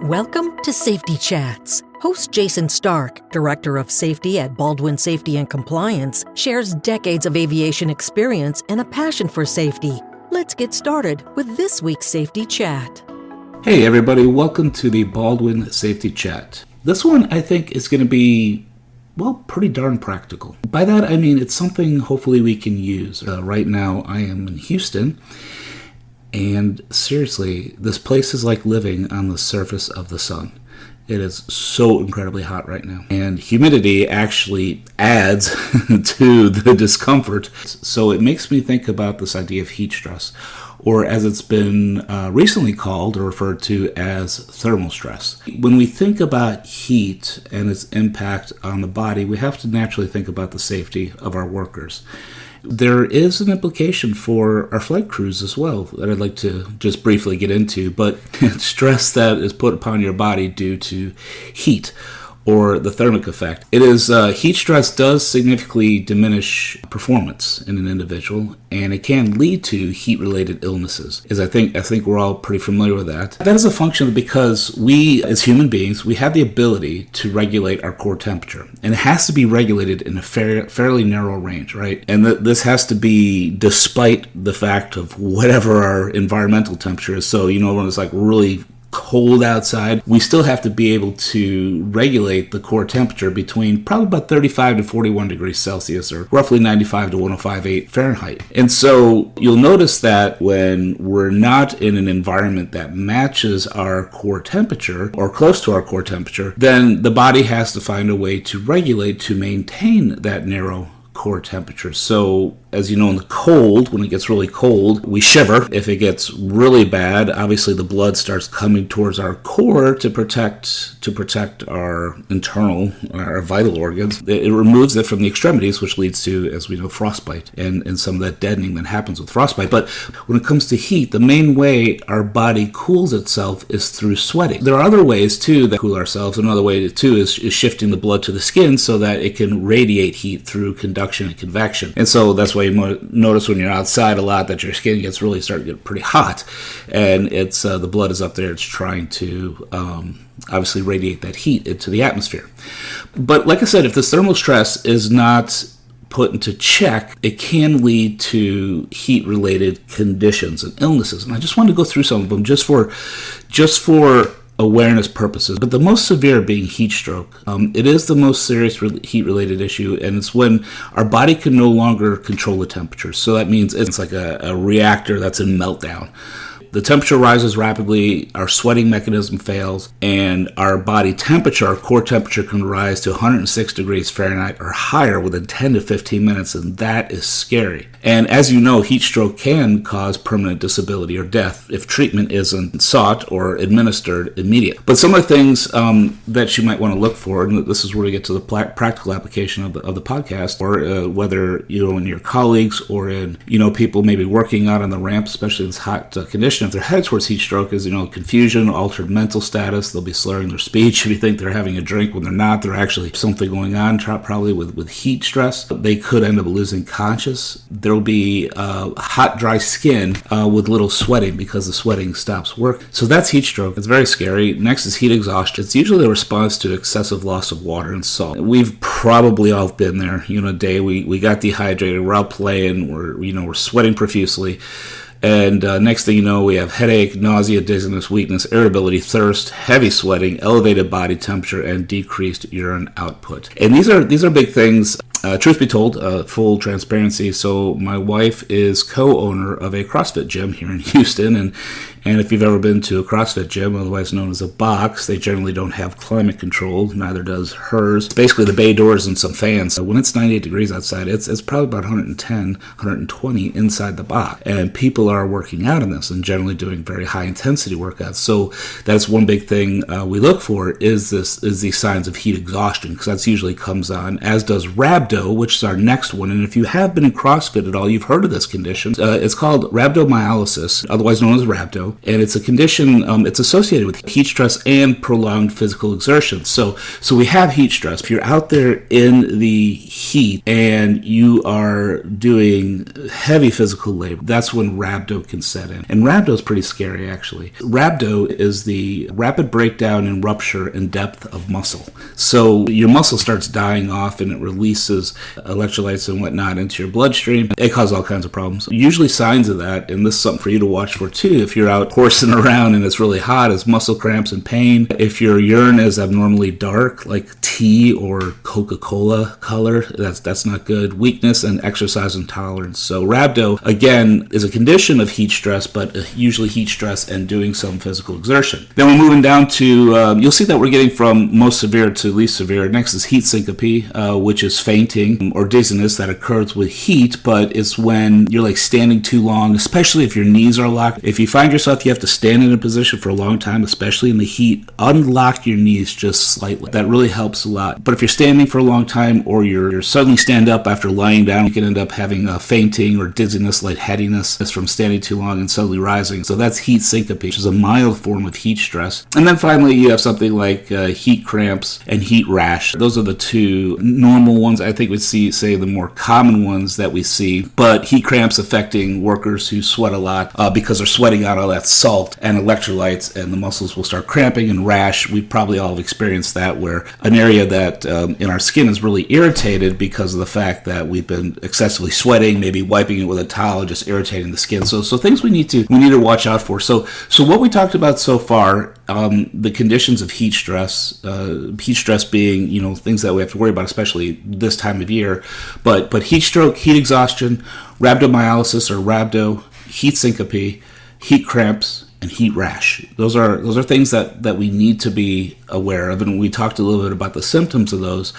Welcome to Safety Chats. Host Jason Stark, Director of Safety at Baldwin Safety and Compliance, shares decades of aviation experience and a passion for safety. Let's get started with this week's Safety Chat. Hey everybody, welcome to the Baldwin Safety Chat. This one I think is going to be, pretty darn practical. By that I mean it's something hopefully we can use. Right now I am in Houston, and seriously, this place is like living on the surface of the sun. It is so incredibly hot right now. And humidity actually adds to the discomfort. So it makes me think about this idea of heat stress, or as it's been recently called or referred to as thermal stress. When we think about heat and its impact on the body, we have to naturally think about the safety of our workers. There is an implication for our flight crews as well that I'd like to just briefly get into, but stress that is put upon your body due to heat or the thermic effect. It is heat stress does significantly diminish performance in an individual, and it can lead to heat-related illnesses. I think we're all pretty familiar with that. That is a function because we, as human beings, we have the ability to regulate our core temperature, and it has to be regulated in a fairly narrow range, right? And this has to be despite the fact of whatever our environmental temperature is. So, when it's like really cold outside, we still have to be able to regulate the core temperature between probably about 35 to 41 degrees Celsius, or roughly 95 to 105.8 Fahrenheit. And so you'll notice that when we're not in an environment that matches our core temperature or close to our core temperature, then the body has to find a way to regulate to maintain that narrow core temperature. So, as you know, in the cold, when it gets really cold, we shiver. If it gets really bad, obviously the blood starts coming towards our core to protect our our vital organs. It removes it from the extremities, which leads to, as we know, frostbite and some of that deadening that happens with frostbite. But when it comes to heat, the main way our body cools itself is through sweating. There are other ways too that cool ourselves. Another way too is shifting the blood to the skin so that it can radiate heat through conduction and convection. And so that's why you notice when you're outside a lot that your skin gets really starting to get pretty hot, and it's the blood is up there. It's trying to obviously radiate that heat into the atmosphere. But like I said, if this thermal stress is not put into check, it can lead to heat-related conditions and illnesses. And I just wanted to go through some of them just for awareness purposes. But the most severe being heat stroke. It is the most serious heat-related issue, and it's when our body can no longer control the temperature. So that means it's like a reactor that's in meltdown. The temperature rises rapidly, our sweating mechanism fails, and our body temperature, our core temperature, can rise to 106 degrees Fahrenheit or higher within 10 to 15 minutes, and that is scary. And as you know, heat stroke can cause permanent disability or death if treatment isn't sought or administered immediately. But some of the things that you might want to look for, and this is where we get to the practical application of the podcast, or whether in your colleagues or in people maybe working out on the ramp, especially in this hot condition. If they're headed towards heat stroke, is confusion, altered mental status. They'll be slurring their speech. If you think they're having a drink when they're not, they're actually something going on, probably with heat stress. They could end up losing conscious. There will be hot, dry skin with little sweating because the sweating stops work. So that's heat stroke. It's very scary. Next is heat exhaustion. It's usually a response to excessive loss of water and salt. We've probably all been there. A day we got dehydrated. We're out playing. We're sweating profusely. And next thing you know, we have headache, nausea, dizziness, weakness, irritability, thirst, heavy sweating, elevated body temperature, and decreased urine output. And these are big things. Truth be told, full transparency. So my wife is co-owner of a CrossFit gym here in Houston, and if you've ever been to a CrossFit gym, otherwise known as a box, they generally don't have climate control. Neither does hers. It's basically the bay doors and some fans. So when it's 98 degrees outside, it's probably about 110, 120 inside the box. And people are working out in this and generally doing very high intensity workouts. So that's one big thing we look for is these signs of heat exhaustion, because that's usually comes on, as does rhabdo, which is our next one. And if you have been in CrossFit at all, you've heard of this condition. It's called rhabdomyolysis, otherwise known as rhabdo. rhabdo, and it's a condition, it's associated with heat stress and prolonged physical exertion. So we have heat stress. If you're out there in the heat and you are doing heavy physical labor, that's when rhabdo can set in. And rhabdo is pretty scary, actually. Rhabdo is the rapid breakdown and rupture in depth of muscle. So your muscle starts dying off and it releases electrolytes and whatnot into your bloodstream. It causes all kinds of problems. Usually signs of that, and this is something for you to watch for too, if you're out horsing around and it's really hot, is muscle cramps and pain. If your urine is abnormally dark, like tea or Coca-Cola color, that's not good. Weakness and exercise intolerance. So rhabdo, again, is a condition of heat stress, but usually heat stress and doing some physical exertion. Then we're moving down to, you'll see that we're getting from most severe to least severe. Next is heat syncope, which is fainting or dizziness that occurs with heat, but it's when you're like standing too long, especially if your knees are locked. If you find yourself you have to stand in a position for a long time, especially in the heat, unlock your knees just slightly. That really helps a lot. But if you're standing for a long time or you're suddenly stand up after lying down, you can end up having fainting or dizziness, lightheadedness from standing too long and suddenly rising. So that's heat syncope, which is a mild form of heat stress. And then finally, you have something like heat cramps and heat rash. Those are the two normal ones. I think we'd say the more common ones that we see. But heat cramps affecting workers who sweat a lot because they're sweating out all that salt and electrolytes, and the muscles will start cramping. And rash, we probably all have experienced that, where an area that in our skin is really irritated because of the fact that we've been excessively sweating, maybe wiping it with a towel, just irritating the skin. So things we need to watch out for. So what we talked about so far, the conditions of heat stress being, things that we have to worry about, especially this time of year, but heat stroke, heat exhaustion, rhabdomyolysis or rhabdo, heat syncope, heat cramps, and heat rash. Those are things that we need to be aware of, and we talked a little bit about the symptoms of those.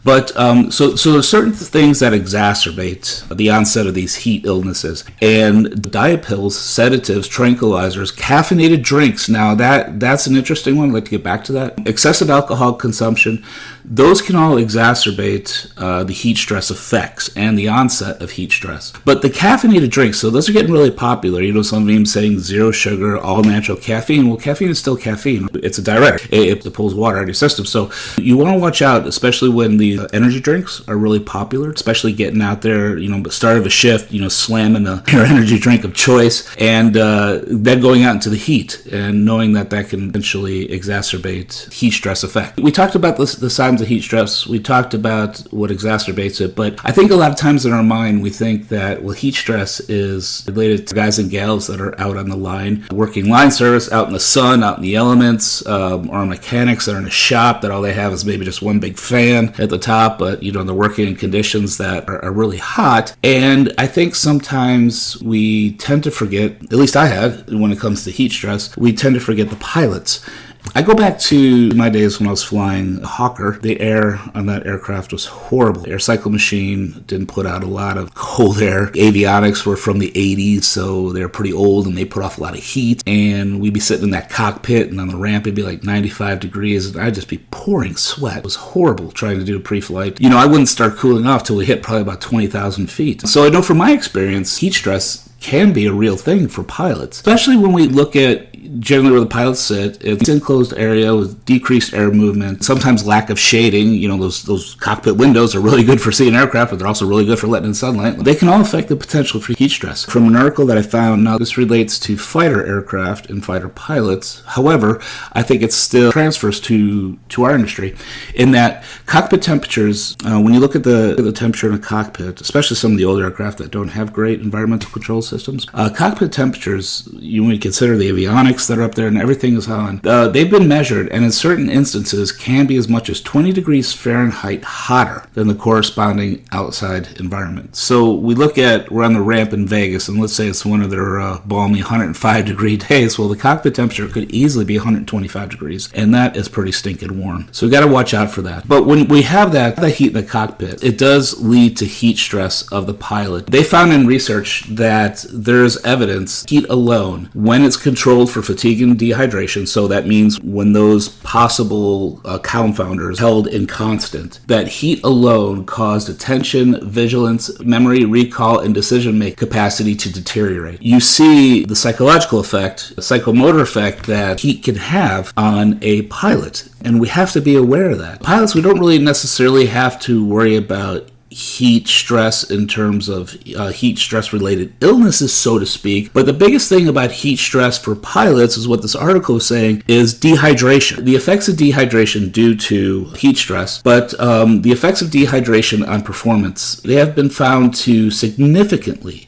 But so there's certain things that exacerbate the onset of these heat illnesses, and diet pills, sedatives, tranquilizers, caffeinated drinks. Now that's an interesting one. I'd like to get back to that. Excessive alcohol consumption, those can all exacerbate the heat stress effects and the onset of heat stress. But the caffeinated drinks, so those are getting really popular. Some of them saying zero sugar, all natural caffeine. Well, caffeine is still caffeine. It's a diuretic. It pulls water out of your system. So you want to watch out, especially when the energy drinks are really popular, especially getting out there, start of a shift, slamming your energy drink of choice, and then going out into the heat and knowing that can eventually exacerbate heat stress effect. We talked about the signs of heat stress. We talked about what exacerbates it, but I think a lot of times in our mind we think that, heat stress is related to guys and gals that are out on the line, working line service, out in the sun, out in the elements, or mechanics that are in a shop that all they have is maybe just one big fan at the top, but they're working in conditions that are really hot. And I think sometimes we tend to forget, at least I had, when it comes to heat stress, we tend to forget the pilots. I go back to my days when I was flying Hawker. The air on that aircraft was horrible. The air cycle machine didn't put out a lot of cold air. Avionics were from the 80s, so they're pretty old and they put off a lot of heat. And we'd be sitting in that cockpit, and on the ramp it'd be like 95 degrees, and I'd just be pouring sweat. It was horrible trying to do a pre-flight. I wouldn't start cooling off till we hit probably about 20,000 feet. So I know from my experience, heat stress can be a real thing for pilots, especially when we look at generally where the pilots sit. It's an enclosed area with decreased air movement, sometimes lack of shading. Those cockpit windows are really good for seeing aircraft, but they're also really good for letting in sunlight. They can all affect the potential for heat stress. From an article that I found, now this relates to fighter aircraft and fighter pilots. However, I think it still transfers to our industry in that cockpit temperatures, when you look at the temperature in a cockpit, especially some of the older aircraft that don't have great environmental control systems, cockpit temperatures, when you consider the avionics that are up there and everything is on, they've been measured, and in certain instances can be as much as 20 degrees Fahrenheit hotter than the corresponding outside environment. So we're on the ramp in Vegas, and let's say it's one of their balmy 105 degree days. Well, the cockpit temperature could easily be 125 degrees, and that is pretty stinking warm. So we got to watch out for that. But when we have that heat in the cockpit, it does lead to heat stress of the pilot. They found in research that there's evidence heat alone, when it's controlled for fatigue and dehydration. So that means when those possible confounders held in constant, that heat alone caused attention, vigilance, memory, recall, and decision-making capacity to deteriorate. You see the psychological effect, the psychomotor effect that heat can have on a pilot, and we have to be aware of that. Pilots, we don't really necessarily have to worry about heat stress in terms of heat stress related illnesses, so to speak. But the biggest thing about heat stress for pilots is what this article is saying is dehydration. The effects of dehydration due to heat stress, but the effects of dehydration on performance, they have been found to significantly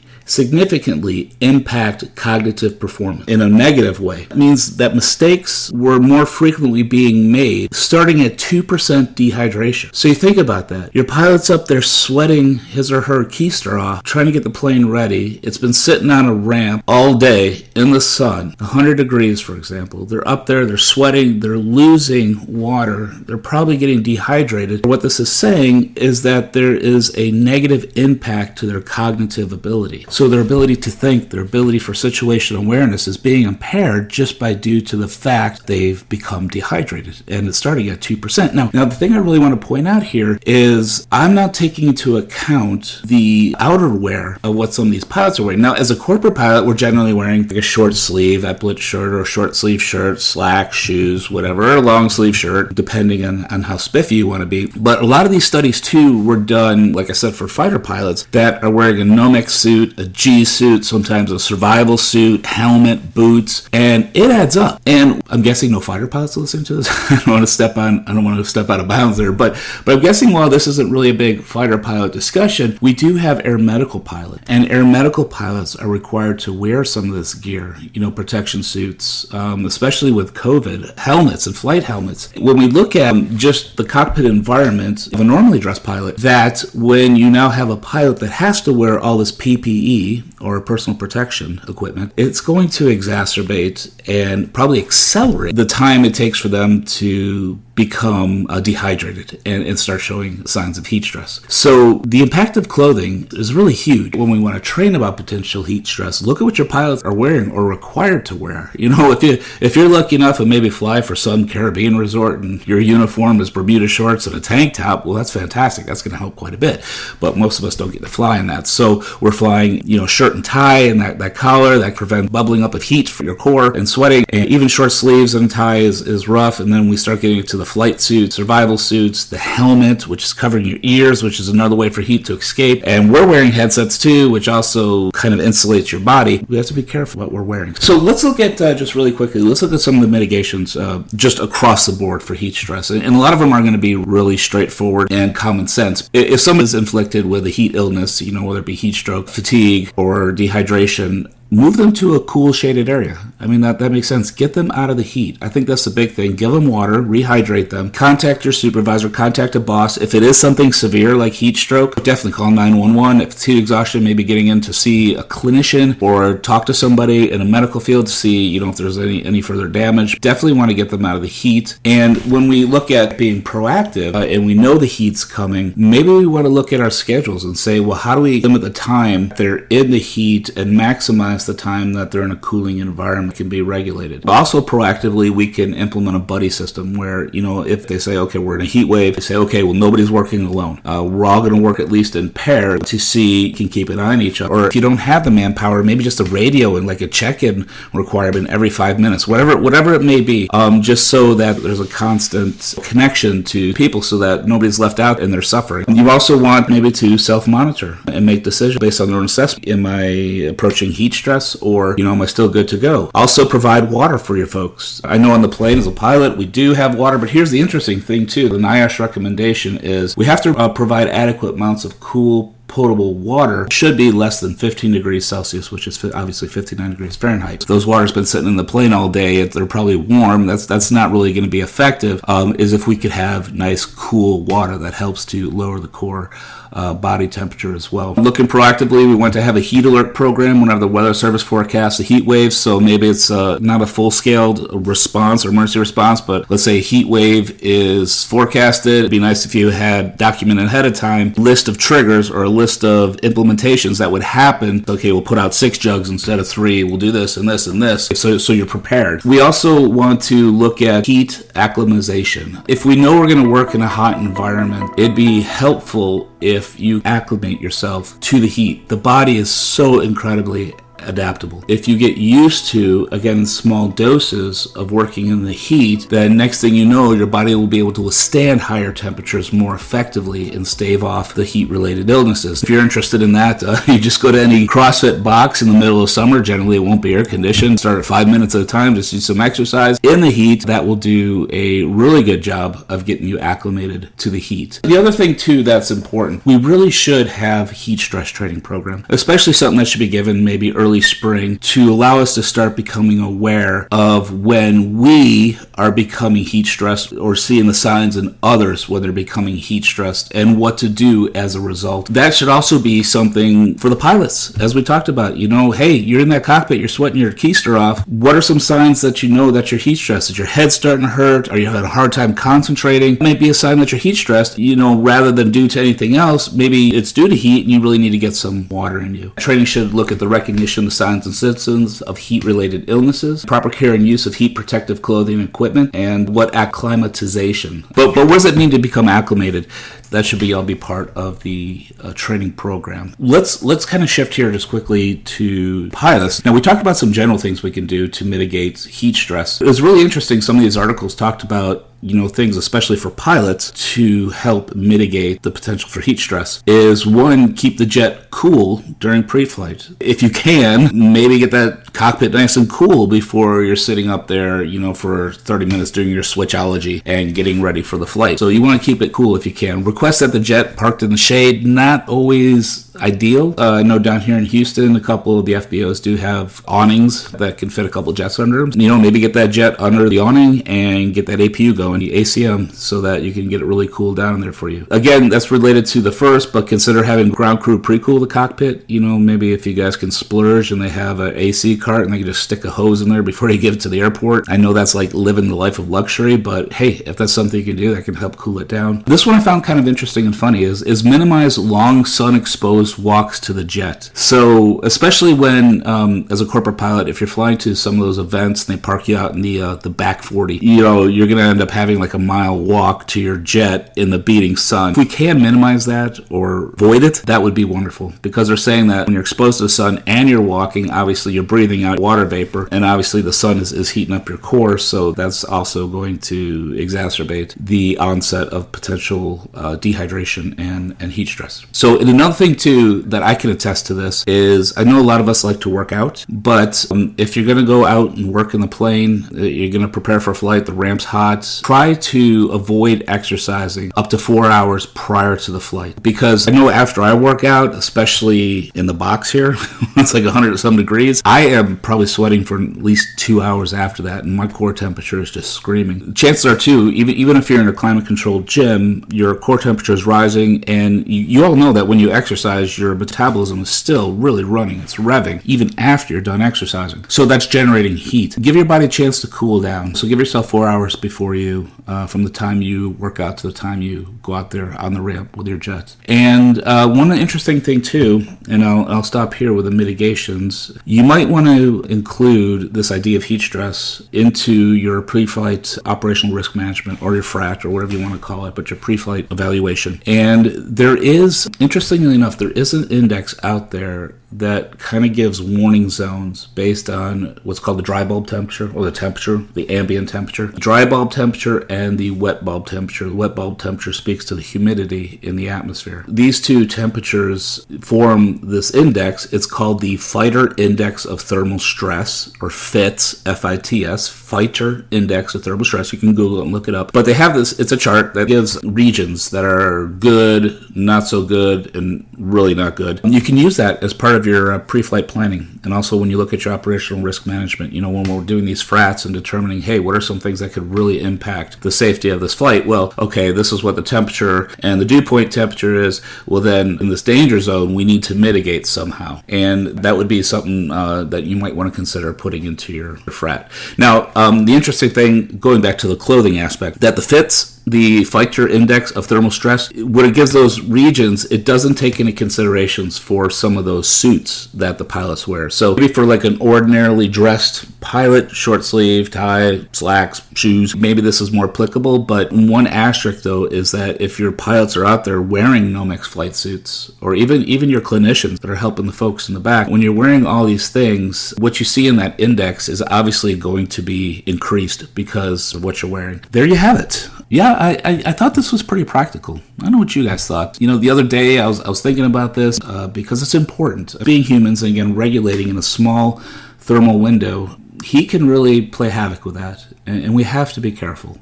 impact cognitive performance in a negative way. It means that mistakes were more frequently being made starting at 2% dehydration. So you think about that. Your pilot's up there sweating his or her keister off, trying to get the plane ready. It's been sitting on a ramp all day in the sun, 100 degrees, for example. They're up there, they're sweating, they're losing water, they're probably getting dehydrated. What this is saying is that there is a negative impact to their cognitive ability. So their ability to think, their ability for situational awareness is being impaired just by due to the fact they've become dehydrated. And it's starting at 2%. Now the thing I really want to point out here is I'm not taking into account the outerwear of what some of these pilots are wearing. Now, as a corporate pilot, we're generally wearing like a short sleeve epaulet shirt or a short sleeve shirt, slacks, shoes, whatever, or a long sleeve shirt, depending on how spiffy you want to be. But a lot of these studies too were done, like I said, for fighter pilots that are wearing a Nomex suit, a G suit, sometimes a survival suit, helmet, boots, and it adds up. And I'm guessing no fighter pilots are listening to this. I don't want to step out of bounds there, but I'm guessing while this isn't really a big fighter pilot discussion, we do have air medical pilots, and air medical pilots are required to wear some of this gear, protection suits, especially with COVID, helmets and flight helmets. When we look at just the cockpit environment of a normally dressed pilot, that when you now have a pilot that has to wear all this PPE or personal protection equipment, it's going to exacerbate and probably accelerate the time it takes for them to become dehydrated and start showing signs of heat stress. So the impact of clothing is really huge. When we want to train about potential heat stress, look at what your pilots are wearing or required to wear. If you're lucky enough to maybe fly for some Caribbean resort and your uniform is Bermuda shorts and a tank top, well, that's fantastic. That's going to help quite a bit. But most of us don't get to fly in that. So we're flying, shirt and tie and that collar that prevents bubbling up of heat for your core and sweating. And even short sleeves and tie is rough. And then we start getting to the flight suits, survival suits, the helmet, which is covering your ears, which is another way for heat to escape. And we're wearing headsets too, which also kind of insulates your body. We have to be careful what we're wearing. So let's look at, just really quickly, let's look at some of the mitigations just across the board for heat stress. And a lot of them are going to be really straightforward and common sense. If someone is inflicted with a heat illness, whether it be heat stroke, fatigue, or dehydration, move them to a cool shaded area. I mean, that makes sense. Get them out of the heat. I think that's the big thing. Give them water, rehydrate them, contact your supervisor, contact a boss. If it is something severe like heat stroke, definitely call 911. If it's heat exhaustion, maybe getting in to see a clinician or talk to somebody in a medical field to see, if there's any further damage. Definitely want to get them out of the heat. And when we look at being proactive and we know the heat's coming, maybe we want to look at our schedules and say, well, how do we limit the time they're in the heat and maximize the time that they're in a cooling environment can be regulated. Also, proactively, we can implement a buddy system where, if they say, okay, we're in a heat wave, they say, okay, well, nobody's working alone. We're all going to work at least in pair to see, can keep an eye on each other. Or if you don't have the manpower, maybe just a radio and like a check-in requirement every 5 minutes, whatever it may be, just so that there's a constant connection to people so that nobody's left out and they're suffering. You also want maybe to self-monitor and make decisions based on their own assessment. Am I approaching heat stress, or am I still good to go? Also provide water for your folks. I know on the plane as a pilot we do have water, but here's the interesting thing too. The NIOSH recommendation is we have to provide adequate amounts of cool potable water. Should be less than 15 degrees Celsius, which is obviously 59 degrees Fahrenheit. If those water's been sitting in the plane all day, they're probably warm. That's not really going to be effective. Is if we could have nice cool water that helps to lower the core body temperature as well. Looking proactively, we want to have a heat alert program whenever the Weather Service forecasts a heat wave. So maybe it's not a full-scaled response or emergency response, but let's say a heat wave is forecasted. It'd be nice if you had documented ahead of time a list of triggers or a list of implementations that would happen. Okay, we'll put out 6 jugs instead of 3. We'll do this and this and this. So you're prepared. We also want to look at heat acclimatization. If we know we're going to work in a hot environment, it'd be helpful if you acclimate yourself to the heat. The body is so incredibly adaptable. If you get used to, again, small doses of working in the heat, then next thing you know, your body will be able to withstand higher temperatures more effectively and stave off the heat-related illnesses. If you're interested in that, you just go to any CrossFit box in the middle of summer. Generally, it won't be air-conditioned. Start at 5 minutes at a time. Just do some exercise in the heat. That will do a really good job of getting you acclimated to the heat. The other thing, too, that's important, we really should have heat stress training program, especially something that should be given maybe early spring to allow us to start becoming aware of when we are becoming heat stressed or seeing the signs in others when they're becoming heat stressed and what to do as a result. That should also be something for the pilots, as we talked about. Hey, you're in that cockpit, you're sweating your keister off. What are some signs that you know that you're heat stressed? Is your head starting to hurt? Are you having a hard time concentrating? It might be a sign that you're heat stressed. Rather than due to anything else, maybe it's due to heat and you really need to get some water in you. Training should look at the recognition, the signs and symptoms of heat-related illnesses, proper care and use of heat protective clothing and equipment, and what acclimatization. But what does it mean to become acclimated? That should all be part of the training program. Let's kind of shift here just quickly to pilots. Now, we talked about some general things we can do to mitigate heat stress. It was really interesting. Some of these articles talked about things, especially for pilots, to help mitigate the potential for heat stress. Is one, keep the jet cool during pre-flight. If you can, maybe get that cockpit nice and cool before you're sitting up there, for 30 minutes doing your switchology and getting ready for the flight. So you want to keep it cool if you can. Request that the jet parked in the shade, not always ideal. I know down here in Houston, a couple of the FBOs do have awnings that can fit a couple jets under them. Maybe get that jet under the awning and get that APU going, the ACM, so that you can get it really cool down in there for you. Again, that's related to the first, but consider having ground crew pre-cool the cockpit. Maybe if you guys can splurge and they have an AC cart and they can just stick a hose in there before you give it to the airport. I know that's like living the life of luxury, but hey, if that's something you can do, that can help cool it down. This one I found kind of interesting and funny is minimize long sun-exposed walks to the jet. So especially when, as a corporate pilot, if you're flying to some of those events and they park you out in the back 40, you're going to end up having like a mile walk to your jet in the beating sun. If we can minimize that or avoid it, that would be wonderful, because they're saying that when you're exposed to the sun and you're walking, obviously you're breathing out water vapor, and obviously the sun is heating up your core, so that's also going to exacerbate the onset of potential dehydration and heat stress. So, and another thing too that I can attest to this is, I know a lot of us like to work out, but if you're going to go out and work in the plane, you're going to prepare for a flight, the ramp's hot, try to avoid exercising up to 4 hours prior to the flight. Because I know after I work out, especially in the box here, it's like 100 some degrees, I am probably sweating for at least 2 hours after that, and my core temperature is just screaming. Chances are too, even if you're in a climate controlled gym, your core temperature is rising, and you all know that when you exercise, your metabolism is still really running. It's revving even after you're done exercising. So that's generating heat. Give your body a chance to cool down. So give yourself 4 hours before you, from the time you work out to the time you go out there on the ramp with your jet. And one interesting thing too, and I'll stop here with the mitigations, you might want to include this idea of heat stress into your pre-flight operational risk management, or your FRAT, or whatever you want to call it, but your pre-flight evaluation. And there is, interestingly enough, there is an index out there that kind of gives warning zones based on what's called the dry bulb temperature, or the ambient temperature. The dry bulb temperature and the wet bulb temperature. The wet bulb temperature speaks to the humidity in the atmosphere. These two temperatures form this index. It's called the Fighter Index of Thermal Stress, or FITS, F-I-T-S, Fighter Index of Thermal Stress. You can Google it and look it up. But they have this, it's a chart that gives regions that are good, not so good, and really not good. You can use that as part of of your pre-flight planning, and also when you look at your operational risk management. When we're doing these frats and determining, hey, what are some things that could really impact the safety of this flight? Well, okay, this is what the temperature and the dew point temperature is. Well, then in this danger zone, we need to mitigate somehow, and that would be something that you might want to consider putting into your frat. Now, the interesting thing, going back to the clothing aspect, that the fits, the Flight Index of thermal stress, when it gives those regions, it doesn't take any considerations for some of those suits that the pilots wear. So maybe for like an ordinarily dressed pilot, short sleeve, tie, slacks, shoes, maybe this is more applicable. But one asterisk though is that if your pilots are out there wearing Nomex flight suits, or even your clinicians that are helping the folks in the back, when you're wearing all these things, what you see in that index is obviously going to be increased because of what you're wearing. There you have it. Yeah, I thought this was pretty practical. I don't know what you guys thought. The other day I was thinking about this because it's important. Being humans, and again, regulating in a small thermal window, heat can really play havoc with that. And we have to be careful.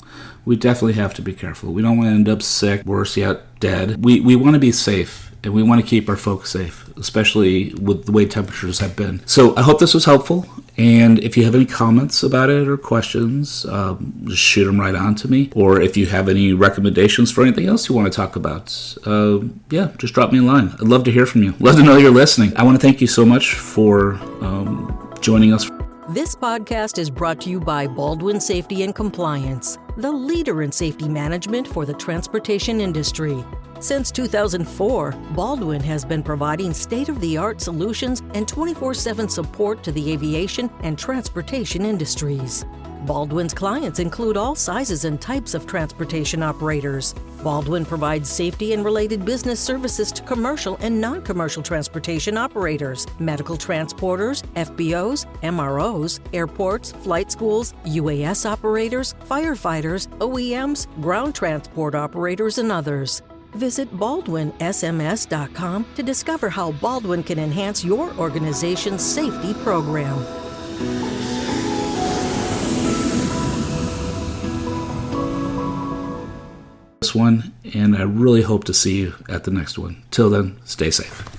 We definitely have to be careful. We don't want to end up sick, worse yet, dead. We want to be safe. And we want to keep our folks safe, especially with the way temperatures have been. So I hope this was helpful. And if you have any comments about it or questions, just shoot them right on to me. Or if you have any recommendations for anything else you want to talk about, just drop me a line. I'd love to hear from you. Love to know you're listening. I want to thank you so much for joining us. This podcast is brought to you by Baldwin Safety and Compliance, the leader in safety management for the transportation industry. Since 2004, Baldwin has been providing state-of-the-art solutions and 24/7 support to the aviation and transportation industries. Baldwin's clients include all sizes and types of transportation operators. Baldwin provides safety and related business services to commercial and non-commercial transportation operators, medical transporters, FBOs, MROs, airports, flight schools, UAS operators, firefighters, OEMs, ground transport operators, and others. Visit BaldwinSMS.com to discover how Baldwin can enhance your organization's safety program. This one, and I really hope to see you at the next one. Till then, stay safe.